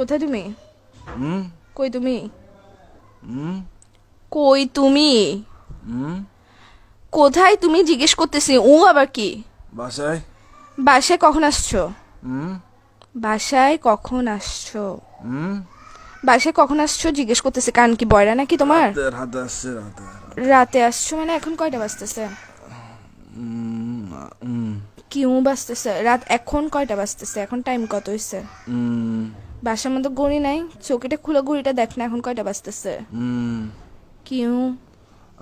কোথায় তুমি? হুম কই তুমি? হুম কই তুমি? হুম কোথায় তুমি জিজ্ঞেস করতেছি। আবার কি? বাসায়। বাসায় কখন আসছো? হুম বাসায় কখন আসছো? হুম বাসায় কখন আসছো জিজ্ঞেস করতেছি। কান কি বয়রা নাকি তোমার? রাতে রাতে আসছে রাতে রাতে। রাতে আসছো মানে এখন কয়টা বাজতেছে? হুম হুম বাজতেছে রাত। এখন কয়টা বাজতেছে? এখন টাইম কত হইছে? হুম বাসার মধ্যে ঘড়ি নাই? চৌকিটা খুলে ঘড়িটা দেখ না, এখন কয়টা বাজতেছে? হুম কিউ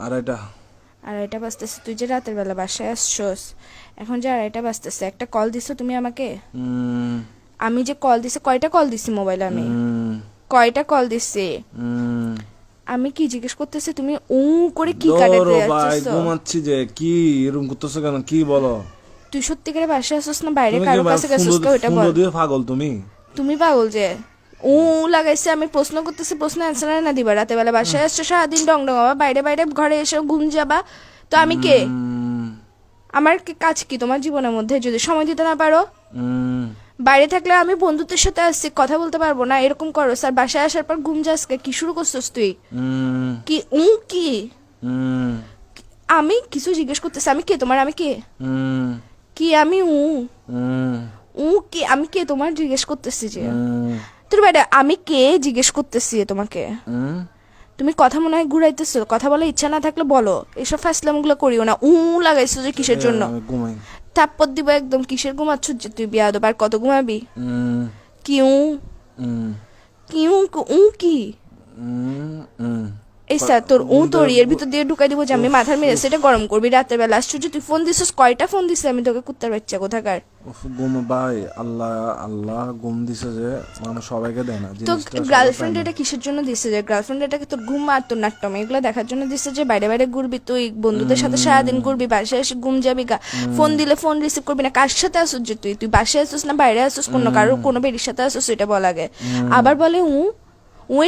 আড়াইটা। আড়াইটা বাজতেছে। তুই যে রাতের বেলা বাসায় আসছোস, এখন যে আড়াইটা বাজতেছে, একটা কল দিছো তুমি আমাকে? হুম আমি যে কল দিছি, কয়টা কল দিছি মোবাইলে আমি? হুম কয়টা কল দিছি? হুম আমি কি জিজ্ঞেস করতেছি, তুমি করে কি ধরো কাটাতে ভাই, যাচ্ছিস? ঘুমাচ্ছি যে। কি এরকম করতেছো কেন? কি বলো? তুই সত্যিকারে বাসায় আসছিস না বাইরে তুমি কি কারো কাছে গেছিস? ওইটা ফোন বল। দিয়ে পাগল তুমি? তুমি পাগল যে লাগাইছে। আমি প্রশ্ন করতেছি, প্রশ্ন অ্যান্সার না দিবা? রাতে বেলা বাসায় আসছো, সারাদিন ডং ডং আবার বাইরে বাইরে ঘরে এসে ঘুম যাবা। তো আমি কে? হুম আমার কাজ কি তোমার জীবনের মধ্যে যদি সময় দিতে না পারো? হুম বাইরে থাকলে আমি বন্ধুত্বের সাথে আসছি, কথা বলতে পারবো না এরকম করো স্যার? বাসায় আসার পর ঘুম যাস কি শুরু করছিস তুই? হুম কি কি? হুম আমি কিছু জিজ্ঞেস করতেছি, আমি কে তোমার? আমি কে? হুম কি আমি হুম কি? আমি কে তোমার জিজ্ঞেস করতেছি যে? হুম তোর বাইরে আমি কে জিজ্ঞেস করতেছি তোমাকে? হুম তুমি কথা মনে হয় ঘুরাইতেছো। কথা বলার ইচ্ছা না থাকলে বলো, এসব ফাসলামগুলো করিও না। লাগাইছো যে কিসের জন্য? আমি ঘুমাই। থাপ্পড় দিব একদম। কিসের ঘুমাচ্ছ যে তুই? বিয়াদব। আর কত ঘুমাবি? হুম কি হুম কি কি? হুম হুম এই স্যার তোর ঘুম তোর থেকে ইয়ের ভিতর দিয়ে ঢুকাই দিব যে আমি উফ, মাথার মেরে উফ, সেটা গরম করবি রাতের বেলা। আসছো যে তুই ফোন দিছিস, কয়টা ফোন দিছিস আমি তোকে? কুত্তার বাচ্চা কোথাকার। উফ, ঘুম ভাই। আল্লাহ আল্লাহ ঘুম দিছে যে মানুষ সবাইকে দেয় না তো জিনিসটা, সবাই পায় গার্লফ্রেন্ড না। এটা কিসের জন্য দিছে? যে গার্লফ্রেন্ড এটাকে তোর ঘুম আর তোর নাট্যম এগুলো দেখার জন্য দিছে যে বাইরে বাইরে ঘুরবি তুই, বন্ধুদের সাথে সারাদিন ঘুরবি, বাসায় এসে ঘুম যাবি গা। ফোন দিলে ফোন রিসিভ করবি না। কার সাথে আসুস যে তুই? তুই বাসায় আসুস না বাইরে আসুস? কোনো বেরির সাথে আসুস? এটা বল আগে। আবার বলে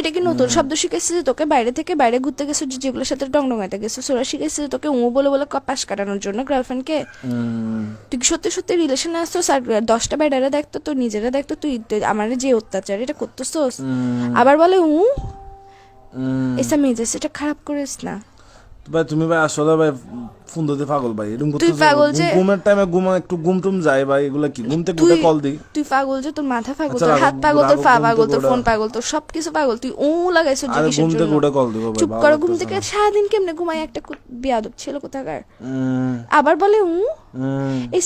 এটা কি নতুন শব্দ শিখেছিস যে তোকে? বাইরে থেকে বাইরে ঘুরতে গেছিস যেগুলোর সাথে ডংডঙাইতে গেছিস, ওরা শিখেছিস তোকে বলে বলে পাশ কাটানোর জন্য গার্লফ্রেন্ডকে? তুই কি সত্যি সত্যি রিলেশনে আসছোস? আর 10টা বেডারা দেখতো, তোর নিজেরা দেখতো তুই আমার যে অত্যাচার এটা করতেছোস। আবার বলে এসা মেজাজ এটা খারাপ করিস না। ভাই তুমি ভাই আসলে ভাই ফোন দিতে পাগল ভাই, এরকম তুই করতেছে। পাগল যে ঘুমের টাইমে একটু ঘুম টুম যায় ভাই, এগুলা কি? ঘুম থেকে তুই উঠে কল দিই। তুই পাগল যে তোর মাথা পাগল, আচ্ছা তোর রাখো, হাত পাগল, তোর রাখো, পা ঘুম পাগল, থেকে তোর ওঠা। ফোন পাগল, তোর সবকিছু পাগল। তুই লাগাইছো যে আরে কিসের ঘুম জন্য? থেকে উঠে কল দিব ভাই, চুপ ভালো করো। ঘুম লাগতেছে থেকে না। সারাদিন কেমনে ঘুমাই একটা বিয়াদব ছেলে কোথাকার। উম, আবার বলে উম, এই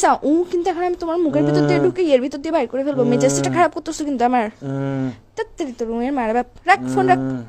কিন্তু এখন আমি তোমার মুখের ভিতর দিয়ে ঢুকে এর ভিতর দিয়ে বাইর করে ফেলবো। মেজাজটা খারাপ করতেছো কিন্তু আমার। উম, তাড়াতাড়ি তোর রুমের মারা বাপ। রাখ ফোন রাখ। উম।